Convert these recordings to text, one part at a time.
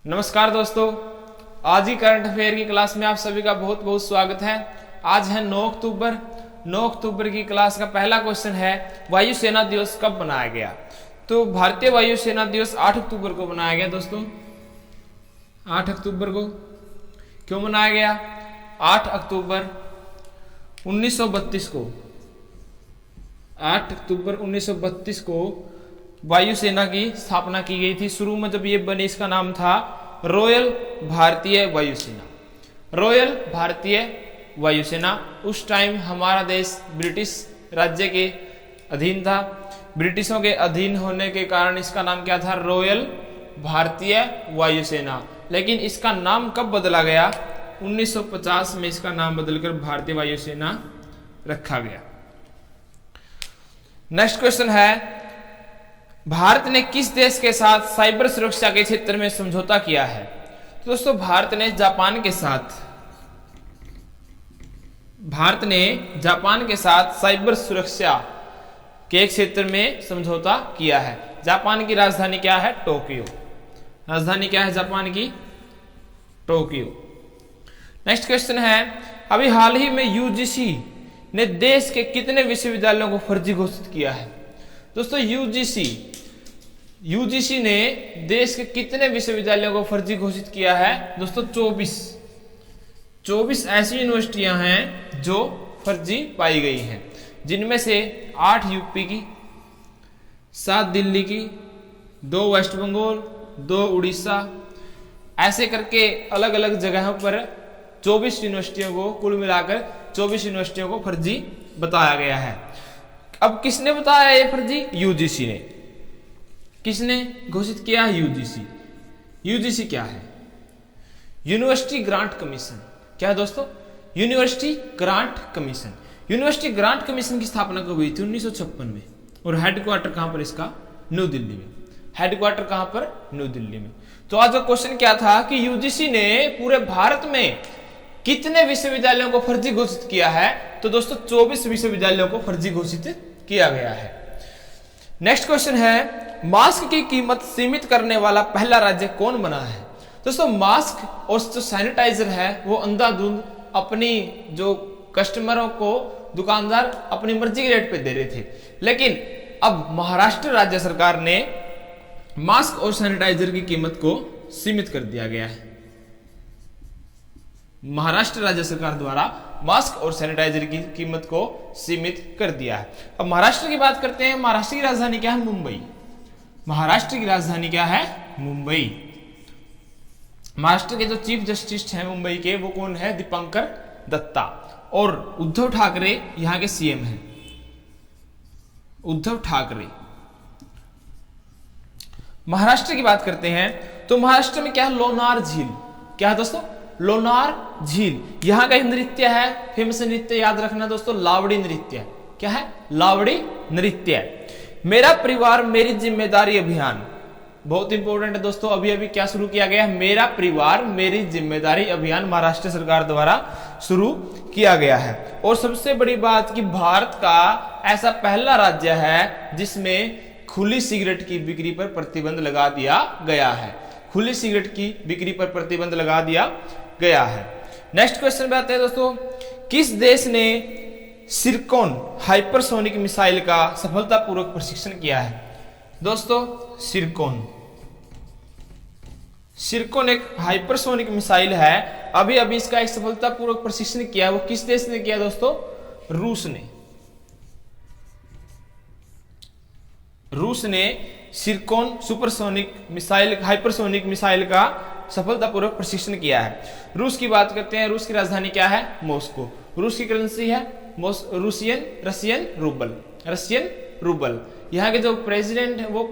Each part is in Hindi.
नमस्कार दोस्तों, आज ही करंट अफेयर की क्लास में आप सभी का बहुत बहुत स्वागत है। आज है 9 अक्टूबर। 9 अक्टूबर की क्लास का पहला क्वेश्चन है, वायुसेना दिवस कब मनाया गया? तो भारतीय वायुसेना दिवस 8 अक्टूबर को मनाया गया दोस्तों। 8 अक्टूबर को क्यों मनाया गया? 8 अक्टूबर 1932 को 8 अक्टूबर 1932 को वायुसेना की स्थापना की गई थी। शुरू में जब ये बनी, इसका नाम था रॉयल भारतीय वायुसेना। रॉयल भारतीय वायुसेना। उस टाइम हमारा देश ब्रिटिश राज्य के अधीन था। ब्रिटिशों के अधीन होने के कारण इसका नाम क्या था? रॉयल भारतीय वायुसेना। लेकिन इसका नाम कब बदला गया? 1950 में इसका नाम बदलकर भारतीय वायुसेना रखा गया। नेक्स्ट क्वेश्चन है, भारत ने किस देश के साथ साइबर सुरक्षा के क्षेत्र में समझौता किया है? तो दोस्तों, भारत ने जापान के साथ साइबर सुरक्षा के क्षेत्र में समझौता किया है। जापान की राजधानी क्या है? टोक्यो। राजधानी क्या है जापान की? टोक्यो। नेक्स्ट क्वेश्चन है, अभी हाल ही में यूजीसी ने देश के कितने विश्वविद्यालयों को फर्जी घोषित किया है? दोस्तों, यूजीसी ने देश के कितने विश्वविद्यालयों को फर्जी घोषित किया है? दोस्तों, 24 ऐसी यूनिवर्सिटियां हैं जो फर्जी पाई गई हैं, जिनमें से 8 यूपी की, 7 दिल्ली की, 2 वेस्ट बंगाल, 2 उड़ीसा, ऐसे करके अलग अलग जगहों पर 24 यूनिवर्सिटियों को, कुल मिलाकर 24 यूनिवर्सिटियों को फर्जी बताया गया है। अब किसने बताया ये फर्जी? यूजीसी ने। किसने घोषित किया? यूजीसी। यूजीसी क्या है? University grant commission. क्या है दोस्तों? University grant commission. University grant commission की स्थापना कब हुई थी? 1956 में। और हेडक्वार्टर कहां पर इसका? न्यू दिल्ली में। हेडक्वार्टर कहां पर? न्यू दिल्ली में। तो आज का क्वेश्चन क्या था कि यूजीसी ने पूरे भारत में कितने विश्वविद्यालयों को फर्जी घोषित किया है? तो दोस्तों, 24 विश्वविद्यालयों को फर्जी घोषित किया गया है। नेक्स्ट क्वेश्चन है, मास्क की कीमत सीमित करने वाला पहला राज्य कौन बना है? दोस्तों, मास्क और जो सैनिटाइजर है वो अंधाधुंध अपनी जो कस्टमरों को दुकानदार अपनी मर्जी के रेट पे दे रहे थे। लेकिन अब महाराष्ट्र राज्य सरकार ने मास्क और सैनिटाइजर की कीमत को सीमित कर दिया गया है। महाराष्ट्र राज्य सरकार द्वारा मास्क और सैनिटाइजर की कीमत को सीमित कर दिया है। अब महाराष्ट्र की बात करते हैं। महाराष्ट्र की राजधानी क्या है? मुंबई। महाराष्ट्र की राजधानी क्या है? मुंबई। महाराष्ट्र के जो चीफ जस्टिस हैं मुंबई के, वो कौन है? दीपंकर दत्ता। और उद्धव ठाकरे यहां के सीएम हैं। उद्धव ठाकरे। महाराष्ट्र की बात करते हैं तो महाराष्ट्र में क्या है? लोनार झील। क्या है दोस्तों? लोनार झील। यहां का नृत्य है, फेमस नृत्य याद रखना दोस्तों, लावड़ी नृत्य। क्या है? लावड़ी नृत्य। मेरा परिवार मेरी जिम्मेदारी अभियान बहुत इंपॉर्टेंट है दोस्तों। अभी अभी क्या शुरू किया गया है? मेरा परिवार मेरी जिम्मेदारी अभियान महाराष्ट्र सरकार द्वारा शुरू किया गया है। और सबसे बड़ी बात कि भारत का ऐसा पहला राज्य है जिसमें खुली सिगरेट की बिक्री पर प्रतिबंध लगा दिया गया है। खुली सिगरेट की बिक्री पर प्रतिबंध लगा दिया गया है। नेक्स्ट क्वेश्चन पे आते हैं दोस्तों, किस देश ने सिरकोन हाइपरसोनिक मिसाइल का सफलतापूर्वक प्रशिक्षण किया है? दोस्तों, सिरकोन एक हाइपरसोनिक मिसाइल है। अभी अभी इसका एक सफलतापूर्वक प्रशिक्षण किया। वो किस देश ने किया दोस्तों? रूस ने। रूस ने सिरकोन सुपरसोनिक मिसाइल, हाइपरसोनिक मिसाइल का सफलतापूर्वक प्रशिक्षण किया है। रूस की बात करते हैं। रूस की राजधानी क्या है? मॉस्को। रूस की करेंसी है रशियन रूबल। यहाँ के जो प्रेसिडेंट है वो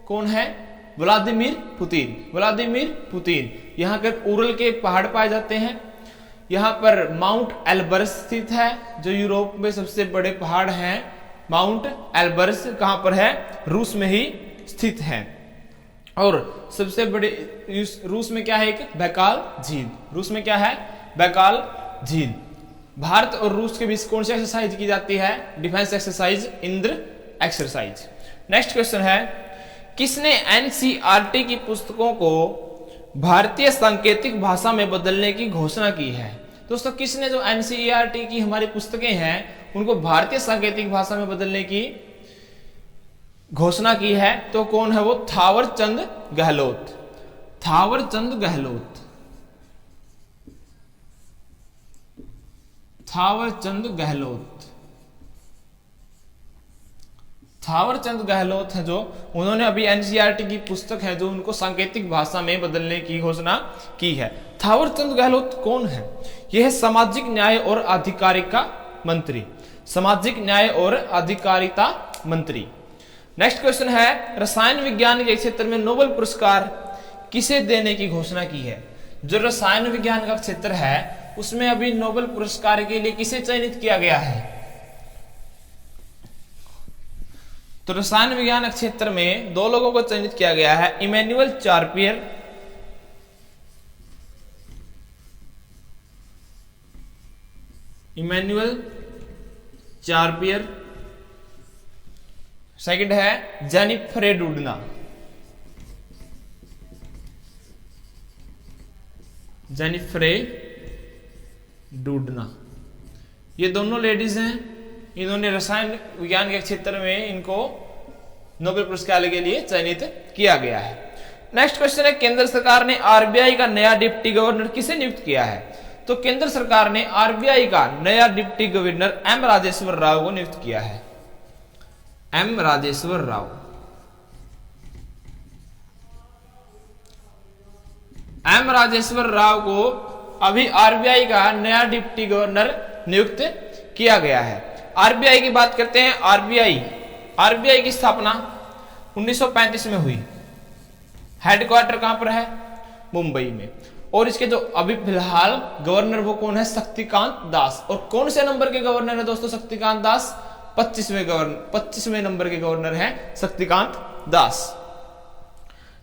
कौन है? Vladimir Putin. यहाँ के उरल के पहाड़ पाए जाते हैं। यहाँ पर माउंट एल्बर्स स्थित है, जो यूरोप में सबसे बड़े पहाड़ हैं। माउंट एल्बर्स कहां पर है? रूस में ही स्थित है। और सबसे बड़े रूस में क्या है? एक बैकाल झील। रूस में क्या है? बैकाल झील। भारत और रूस के बीच कौन सी एक्सरसाइज की जाती है? Defence exercise exercise. Next question है, किसने एनसीईआरटी की पुस्तकों को भारतीय सांकेतिक भाषा में बदलने की घोषणा की है? दोस्तों किसने जो एनसीईआरटी की हमारी पुस्तकें हैं उनको भारतीय सांकेतिक भाषा में बदलने की घोषणा की है? तो कौन है वो? थावरचंद गहलोत। थावरचंद गहलोत। थावरचंद गहलोत। थावरचंद गहलोत है जो, उन्होंने अभी एनसीईआरटी की पुस्तक है जो उनको सांकेतिक भाषा में बदलने की घोषणा की है। थावरचंद गहलोत कौन है? यह है सामाजिक न्याय और अधिकारिता मंत्री। सामाजिक न्याय और अधिकारिता मंत्री। नेक्स्ट क्वेश्चन है, रसायन विज्ञान के क्षेत्र में नोबेल पुरस्कार किसे देने की घोषणा की है? जो रसायन विज्ञान का क्षेत्र है उसमें अभी नोबेल पुरस्कार के लिए किसे चयनित किया गया है? तो रसायन विज्ञान क्षेत्र में दो लोगों को चयनित किया गया है, इमैनुअल चार्पियर सेकंड है जेनिफर डूडना। जेनिफर डूडना, ये दोनों लेडीज हैं, इन्होंने रसायन विज्ञान के क्षेत्र में इनको नोबेल पुरस्कार के लिए चयनित किया गया है। नेक्स्ट क्वेश्चन है, केंद्र सरकार ने आरबीआई का नया डिप्टी गवर्नर किसे नियुक्त किया है? तो केंद्र सरकार ने आरबीआई का नया deputy governor M Rajeshwar Rao को नियुक्त किया है। एम राजेश्वर राव। एम राजेश्वर राव को अभी आरबीआई का नया डिप्टी गवर्नर नियुक्त किया गया है। आरबीआई की बात करते हैं। आरबीआई की स्थापना 1935 में हुई। हेडक्वार्टर कहां पर है? मुंबई में। और इसके जो अभी फिलहाल गवर्नर वो कौन है? शक्तिकांत दास। और कौन से नंबर के गवर्नर है दोस्तों शक्तिकांत दास? 25वें नंबर के गवर्नर है शक्तिकांत दास।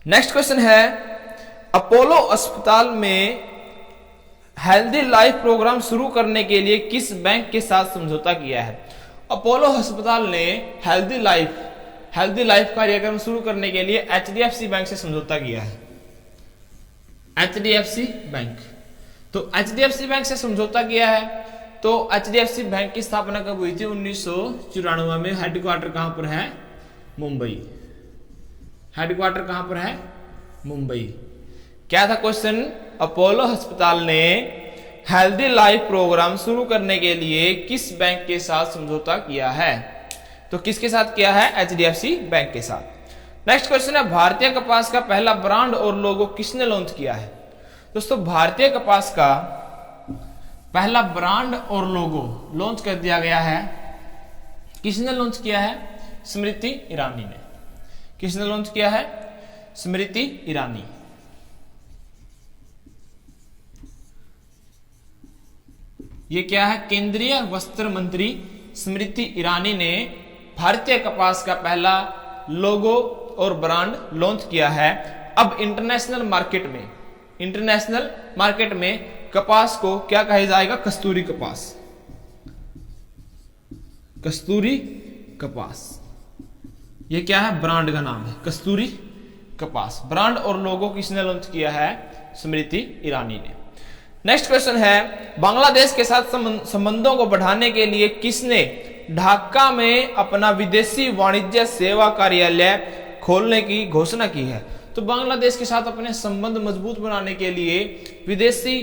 नेक्स्ट क्वेश्चन है, अपोलो अस्पताल में हेल्दी लाइफ प्रोग्राम शुरू करने के लिए किस बैंक के साथ समझौता किया है? अपोलो अस्पताल ने हेल्दी लाइफ कार्यक्रम शुरू करने के लिए एचडीएफसी बैंक से समझौता किया है। HDFC bank. तो एचडीएफसी बैंक से समझौता किया है। तो एचडीएफसी बैंक की स्थापना कब हुई थी? 1994 में। हेडक्वार्टर कहां पर है? मुंबई। हेडक्वार्टर कहां पर है? मुंबई। क्या था क्वेश्चन? अपोलो अस्पताल ने हेल्दी लाइफ प्रोग्राम शुरू करने के लिए किस बैंक के साथ समझौता किया है? तो किसके साथ किया है? एचडीएफसी बैंक के साथ। नेक्स्ट क्वेश्चन है, भारतीय कपास का पहला ब्रांड और लोगो किसने लॉन्च किया है? दोस्तों भारतीय कपास का पहला ब्रांड और लोगो लॉन्च कर दिया गया है। किसने लॉन्च किया है? स्मृति ईरानी ने। किसने लॉन्च किया है? स्मृति ईरानी। ये क्या है? केंद्रीय वस्त्र मंत्री स्मृति ईरानी ने भारतीय कपास का पहला लोगो और ब्रांड लॉन्च किया है। अब इंटरनेशनल मार्केट में कपास को क्या कहा जाएगा? कस्तूरी कपास। कस्तूरी कपास, ये क्या है? ब्रांड का नाम है कस्तूरी कपास। ब्रांड और लोगो किसने लॉन्च किया है? स्मृति ईरानी ने। नेक्स्ट क्वेश्चन है, बांग्लादेश के साथ संबंधों को बढ़ाने के लिए किसने ढाका में अपना विदेशी वाणिज्य सेवा कार्यालय खोलने की घोषणा की है? तो बांग्लादेश के साथ अपने संबंध मजबूत बनाने के लिए विदेशी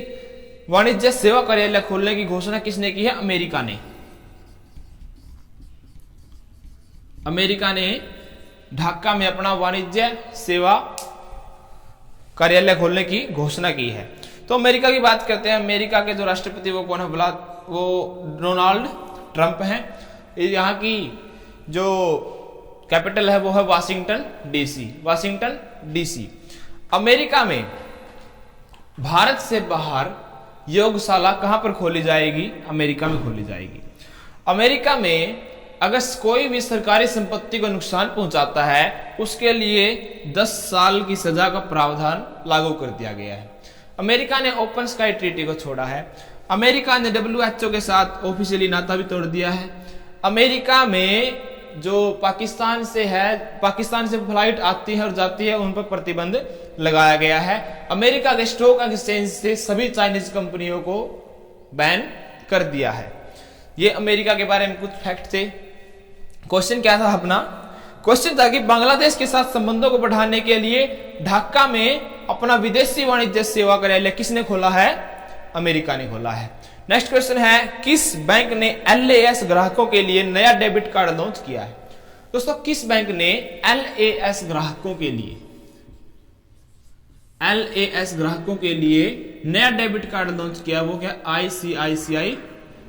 वाणिज्य सेवा कार्यालय खोलने की घोषणा किसने की है? अमेरिका ने। अमेरिका ने ढाका में अपना वाणिज्य सेवा कार्यालय खोलने की घोषणा की है। तो अमेरिका की बात करते हैं। अमेरिका के जो राष्ट्रपति वो कौन है? वो डोनाल्ड ट्रंप हैं। यहाँ की जो कैपिटल है वो है वाशिंगटन डीसी। अमेरिका में भारत से बाहर योगशाला कहां पर खोली जाएगी? अमेरिका में खोली जाएगी। अमेरिका में अगर कोई भी सरकारी संपत्ति को नुकसान पहुंचाता है उसके लिए 10 साल की सजा का प्रावधान लागू कर दिया गया है। अमेरिका ने ओपन स्काई ट्रीटी को छोड़ा है। अमेरिका ने WHO के साथ ऑफिशियली नाता भी तोड़ दिया है। अमेरिका में जो पाकिस्तान से फ्लाइट आती है और जाती है उन पर प्रतिबंध लगाया गया है। अमेरिका के स्टॉक एक्सचेंज से सभी चाइनीज कंपनियों को बैन कर दिया है। ये अमेरिका के बारे में कुछ फैक्ट थे। क्वेश्चन क्या था अपना? क्वेश्चन था कि बांग्लादेश के साथ संबंधों को बढ़ाने के लिए ढाका में अपना विदेशी वाणिज्य सेवा कार्यालय किसने खोला है? अमेरिका ने खोला है। नेक्स्ट क्वेश्चन है, किस बैंक ने LAS ग्राहकों के लिए नया डेबिट कार्ड लॉन्च किया है? दोस्तों, किस बैंक ने LAS ग्राहकों के लिए नया डेबिट कार्ड लॉन्च किया? वो क्या? ICICI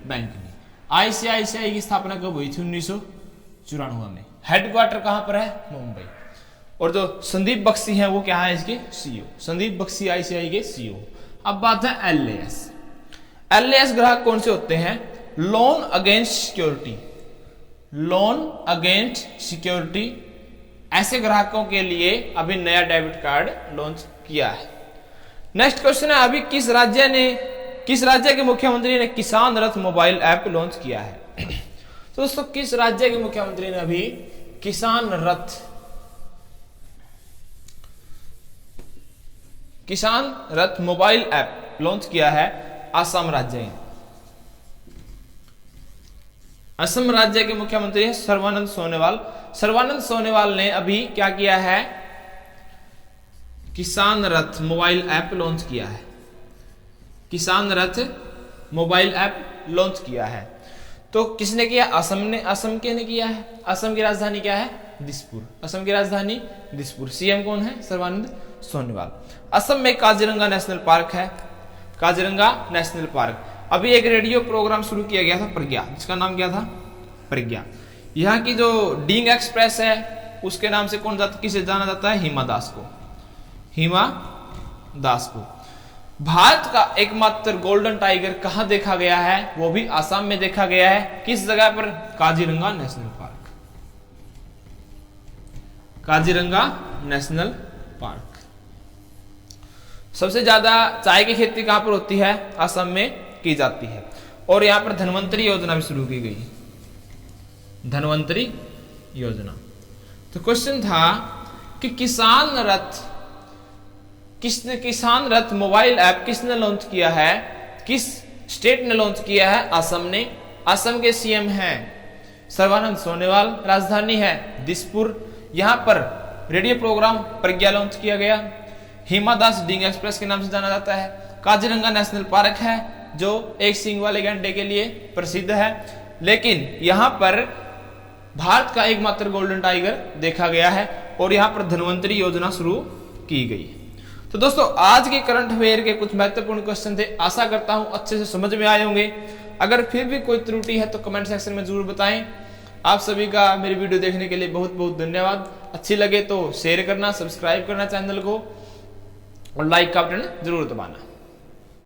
बैंक ने। ICICI की स्थापना कब हुई थी? 1994 में। हेडक्वार्टर कहां पर है? मुंबई। और जो संदीप बख्शी हैं वो क्या है इसके? CEO। संदीप बख्शी ICICI के CEO। अब बात है LAS ग्राहक कौन से होते हैं? लोन अगेंस्ट सिक्योरिटी ऐसे ग्राहकों के लिए अभी नया डेबिट कार्ड लॉन्च किया है। नेक्स्ट क्वेश्चन है, अभी किस राज्य के मुख्यमंत्री ने किसान रथ मोबाइल ऐप लॉन्च किया है? तो दोस्तों, किस राज्य के मुख्यमंत्री ने अभी किसान रथ मोबाइल ऐप लॉन्च किया है? असम राज्य। असम राज्य के मुख्यमंत्री है सर्बानंद सोनोवाल। सर्बानंद सोनोवाल ने अभी क्या किया है? किसान रथ मोबाइल ऐप लॉन्च किया है। किसान रथ मोबाइल ऐप लॉन्च किया है। तो किसने किया? असम ने किया है। असम की राजधानी क्या है? दिसपुर। सीएम कौन है? सर्बानंद सोनोवाल। असम में काजीरंगा नेशनल पार्क है। अभी एक रेडियो प्रोग्राम शुरू किया गया था प्रज्ञा, जिसका नाम क्या था? प्रज्ञा। यहाँ की जो डींग एक्सप्रेस है उसके नाम से किसे जाना जाता है? हिमा दास को। भारत का एकमात्र गोल्डन टाइगर कहां देखा गया है? वो भी आसाम में देखा गया है। किस जगह पर? Kaziranga national park. सबसे ज्यादा चाय की खेती कहां पर होती है? असम में की जाती है। और यहां पर धनवंतरी योजना भी शुरू की गई। तो क्वेश्चन था कि किसान रथ मोबाइल ऐप किसने लॉन्च किया है? किस स्टेट ने लॉन्च किया है? असम ने। असम के सीएम हैं सर्बानंद सोनोवाल। राजधानी है दिसपुर। यहां पर रेडियो प्रोग्राम प्रज्ञा लॉन्च किया गया। हिमा दास डींग एक्सप्रेस के नाम से जाना जाता है। काजीरंगा नेशनल पार्क है जो एक सींग वाले गैंडे के लिए प्रसिद्ध है। लेकिन यहां पर भारत का एकमात्र गोल्डन टाइगर देखा गया है और यहां पर धनवंतरी योजना शुरू की गई। तो दोस्तों, आज के करंट अफेयर के कुछ महत्वपूर्ण क्वेश्चन थे। आशा करता हूं अच्छे से समझ में आए होंगे। अगर फिर भी कोई त्रुटि है तो कमेंट सेक्शन में जरूर बताएं। आप सभी का मेरी वीडियो देखने के लिए बहुत बहुत धन्यवाद। अच्छी लगे तो शेयर करना, सब्सक्राइब करना चैनल को और लाइक का बटन जरूर दबाना।